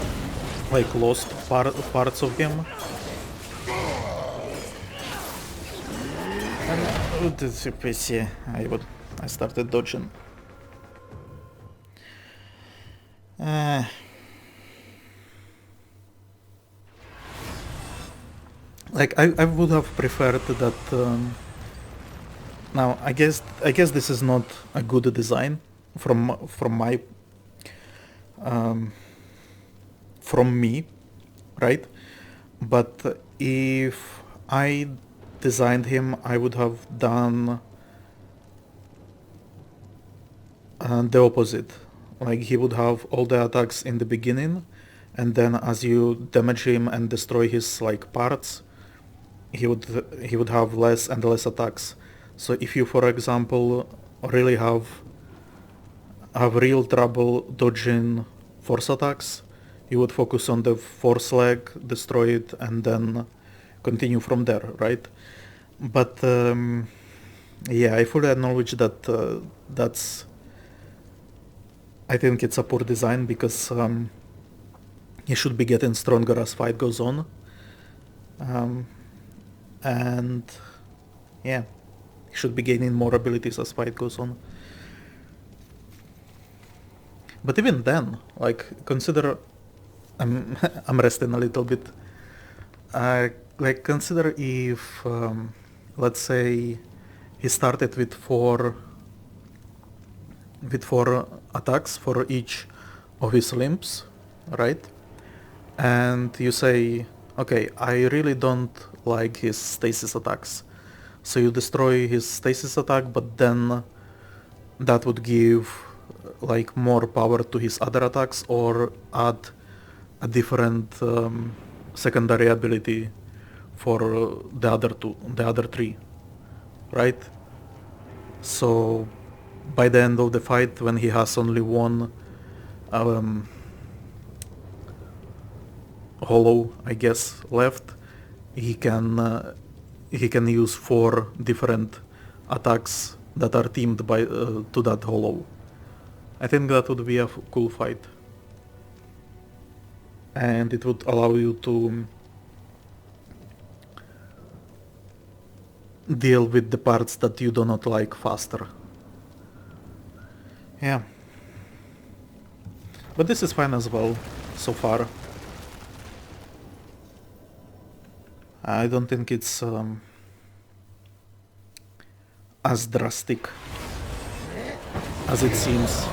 like lost parts of him. And this PC, I started dodging. Like I would have preferred that. Now I guess this is not a good design from my from me, right? But if I designed him, I would have done the opposite. Like he would have all the attacks in the beginning, and then as you damage him and destroy his like parts, he would have less and less attacks. So if you, for example, really have real trouble dodging force attacks, you would focus on the force leg, destroy it, and then continue from there, right? But yeah, I fully acknowledge that that's... I think it's a poor design because he should be getting stronger as fight goes on. And yeah, he should be gaining more abilities as fight goes on. But even then, like, consider... I'm resting a little bit. Like, consider if, let's say, he started with four attacks for each of his limbs, right? And you say, okay, I really don't like his stasis attacks. So you destroy his stasis attack, but then that would give like more power to his other attacks or add a different secondary ability for the other three, right? So by the end of the fight, when he has only one hollow, I guess, left, he can use 4 different attacks that are teamed by to that hollow. I think that would be a cool fight, and it would allow you to deal with the parts that you do not like faster. Yeah. But this is fine as well, so far. I don't think it's as drastic as it seems.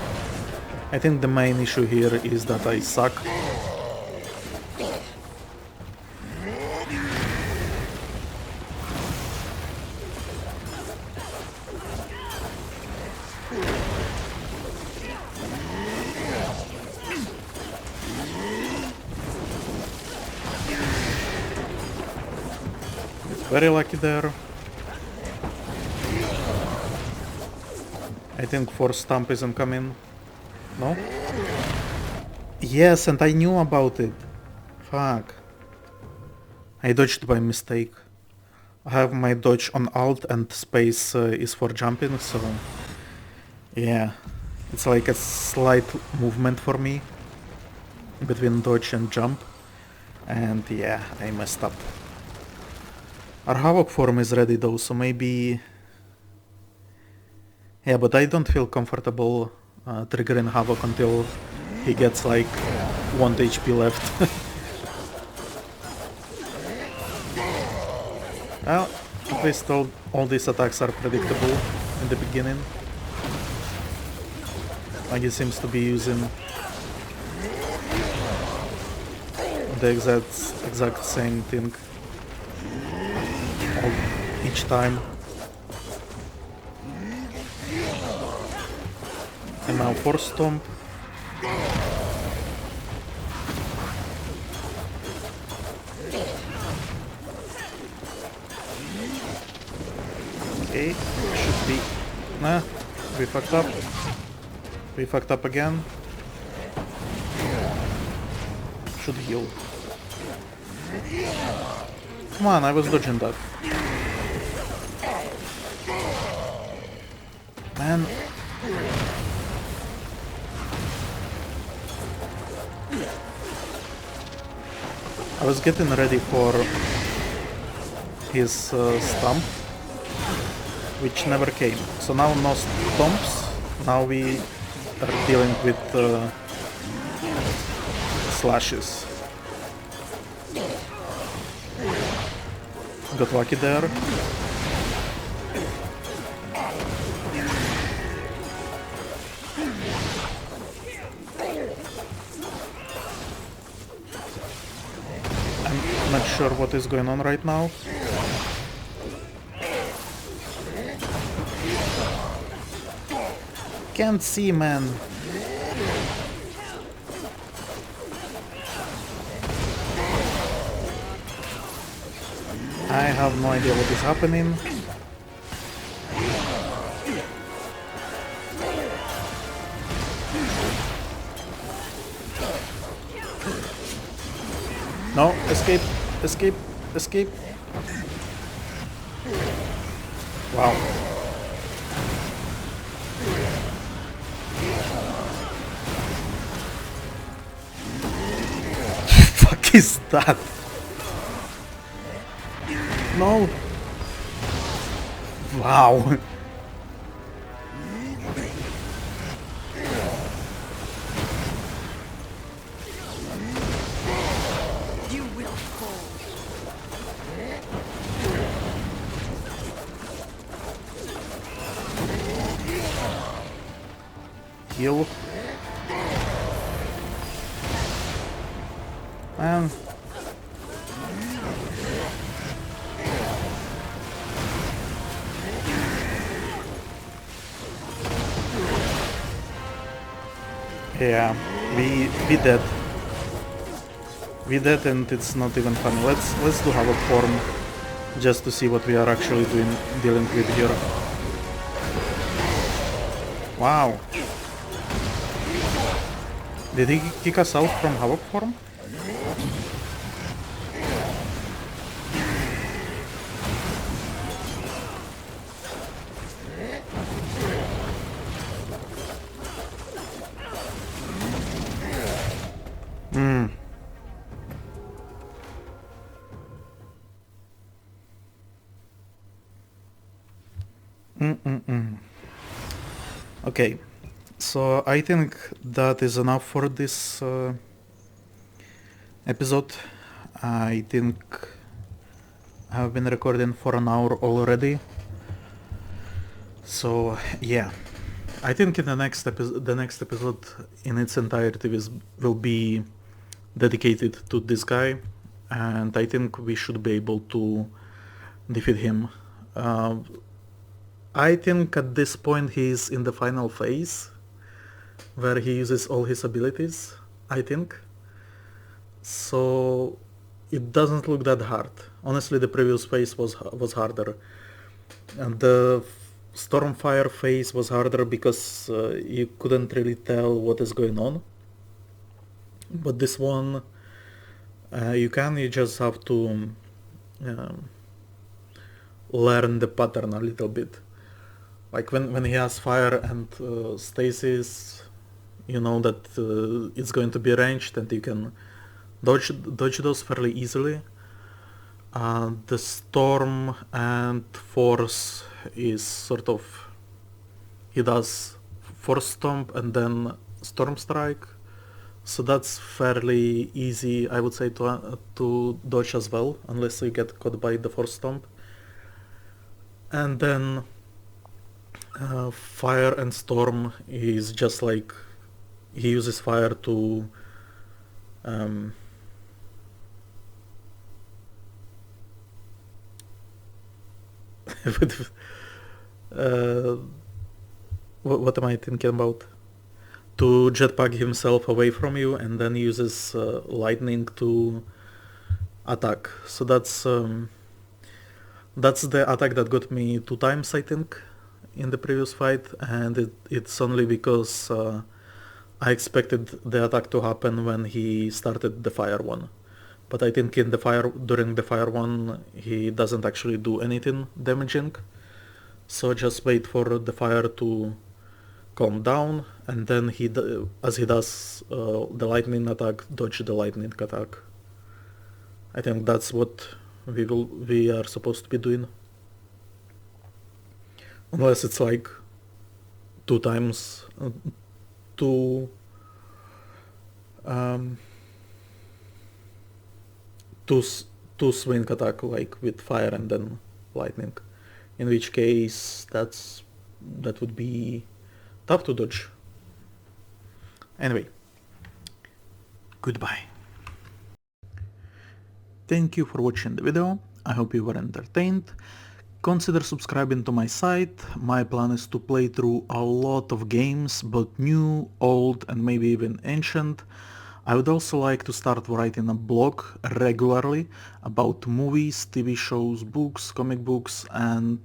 I think the main issue here is that I suck. Very lucky there. I think force stamp isn't coming. No? Yes, and I knew about it. Fuck. I dodged by mistake. I have my dodge on alt and space is for jumping, so... Yeah. It's like a slight movement for me between dodge and jump. And yeah, I messed up. Our Havoc form is ready though, so maybe... Yeah, but I don't feel comfortable triggering Havoc until he gets like 1 HP left. Well, at least all these attacks are predictable in the beginning. Like he seems to be using the exact same thing each time. And now force stomp. Okay, should be... Nah, we fucked up. We fucked up again. Should heal. Come on, I was dodging that. Man. I was getting ready for his stump, which never came. So now no stomps. Now we are dealing with slashes. Got lucky there. I'm not sure what is going on right now. Can't see, man. I have no idea what is happening. No, escape, escape, escape. Wow. Fuck is that? No. Wow. You will fall. Heal. Man. Yeah, we dead. We dead and it's not even funny. Let's do Havoc form just to see what we are actually dealing with here. Wow. Did he kick us out from Havoc form? Okay, so I think that is enough for this episode. I think I've been recording for an hour already. So yeah, I think in the next episode in its entirety will be dedicated to this guy, and I think we should be able to defeat him. I think at this point he's in the final phase, where he uses all his abilities, I think. So it doesn't look that hard. Honestly, the previous phase was harder. And the Stormfire phase was harder because you couldn't really tell what is going on. But this one, you just have to learn the pattern a little bit. Like when he has fire and stasis, you know that it's going to be ranged and you can dodge those fairly easily. The storm and force is sort of, he does force stomp and then storm strike, so that's fairly easy, I would say, to dodge as well, unless you get caught by the force stomp. And then fire and storm is just like, he uses fire to what am I thinking about? To jetpack himself away from you, and then uses lightning to attack. So that's the attack that got me 2 times, I think, in the previous fight, and it's only because I expected the attack to happen when he started the fire one. But I think during the fire one, he doesn't actually do anything damaging. So just wait for the fire to calm down, and then as he does the lightning attack, dodge the lightning attack. I think that's what we are supposed to be doing. Unless it's like two times two swing attack, like with fire and then lightning. In which case that would be tough to dodge. Anyway, goodbye. Thank you for watching the video. I hope you were entertained. Consider subscribing to my site. My plan is to play through a lot of games, both new, old and maybe even ancient. I would also like to start writing a blog regularly about movies, TV shows, books, comic books and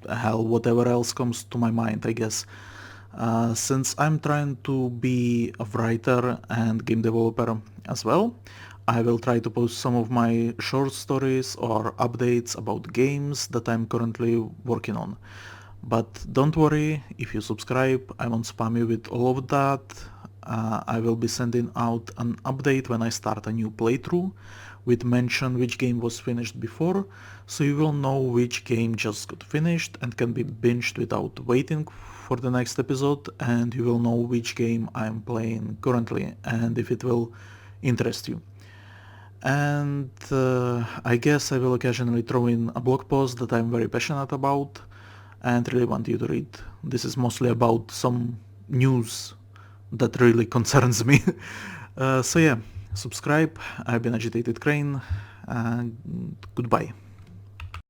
hell, whatever else comes to my mind, I guess. Since I'm trying to be a writer and game developer as well, I will try to post some of my short stories or updates about games that I'm currently working on. But don't worry, if you subscribe, I won't spam you with all of that. I will be sending out an update when I start a new playthrough with mention which game was finished before, so you will know which game just got finished and can be binged without waiting for the next episode, and you will know which game I'm playing currently and if it will interest you. And I guess I will occasionally throw in a blog post that I'm very passionate about and really want you to read. This is mostly about some news that really concerns me. So yeah, subscribe. I've been Agitated Crane. Goodbye.